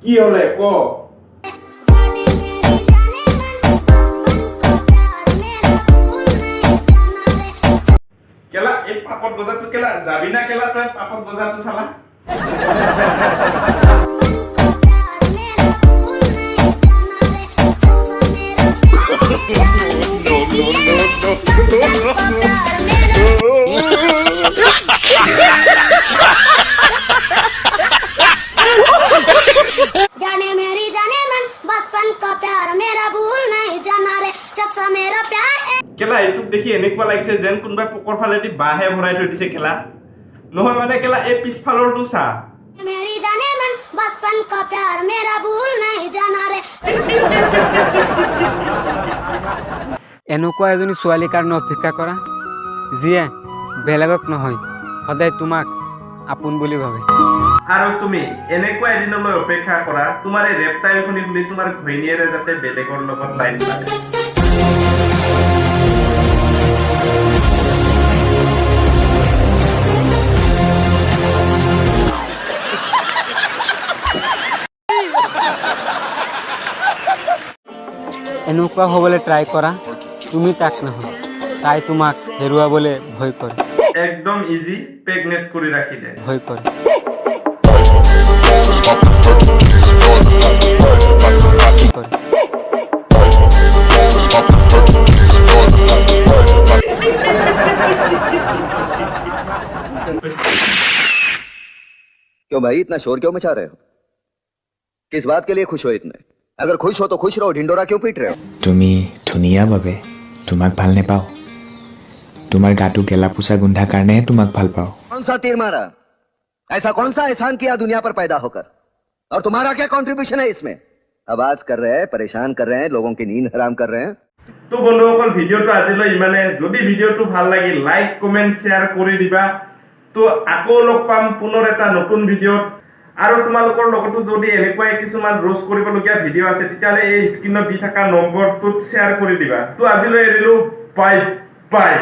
কি হলে ক কেলা এই পাপত বজাৰটো কেলা যাবি না কেলা তই পাপত বজাৰটো চালা जाने मेरी जाने मन बचपन का प्यार मेरा भूल नहीं जाना रे जैसा मेरा प्यार কেলা এইটো দেখি এনেকুৱা লাগিছে যেন কোনোবাই পকৰ ফালেদি বাহে ভৰাই থৈ দিছে কেলা নহয় মানে কেলা এই পিছফালৰটো চা मेरी जाने मन बचपन का प्यार मेरा भूल नहीं जाना रे এনেকুৱা এজনী ছোৱালীৰ কাৰণে অপেক্ষা কৰা যিয়ে বেলেগক নহয় সদায় তোমাক আপোন বুলি ভাবে আৰু তুমি এনেকুৱা এদিনলৈ অপেক্ষা কৰা তোমাৰ এই ৰেপটাইল শুনি বুলি তোমাৰ ঘৈণীয়েৰে যাতে বেলেগৰ লগত লাইন পাতে এনেকুৱা হ'বলৈ ট্ৰাই কৰা তুমি তাক নহয় তাই তোমাক হেৰুৱাবলৈ ভয় কৰে একদম ইজি প্ৰেগনেট কৰি ৰাখি দে ভয় কৰে क्यों भाई इतना शोर क्यों मचा रहे हो किस बात के लिए खुश हो इतने अगर खुश हो तो खुश रहो ढिंडोरा क्यों पीट रहे हो তুমি ধুনীয়া বাবে তোমাক ভাল নেপাওঁ তোমাৰ গাটো গেলা পোছা গোন্ধা কাৰণেহে তোমাক ভাল পাওঁ कौन सा तीर मारा ऐसा कौन सा एहसान किया दुनिया पर पैदा होकर और तुम्हारा क्या कंट्रीब्यूशन है इसमें आवाज कर रहे हैं परेशान कर रहे हैं लोगों की नींद हराम कर रहे हैं তো বন্ধুসকল ভিডিওটো আজিলৈ ইমানে যদি ভিডিওটো ভাল লাগি লাইক কমেন্ট শেয়াৰ কৰি দিবা তো আকৌ লগ পাম পুনৰ এটা নতুন ভিডিওত আৰু তোমালোকৰ লগতো যদি এনেকুৱা কিছুমান ৰোজ কৰিবলগীয়া ভিডিও আছে তেতিয়ালে এই স্ক্ৰিনত দি থকা নম্বৰটোত শেয়াৰ কৰি দিবা তো আজিলৈ এৰিলো বাই বাই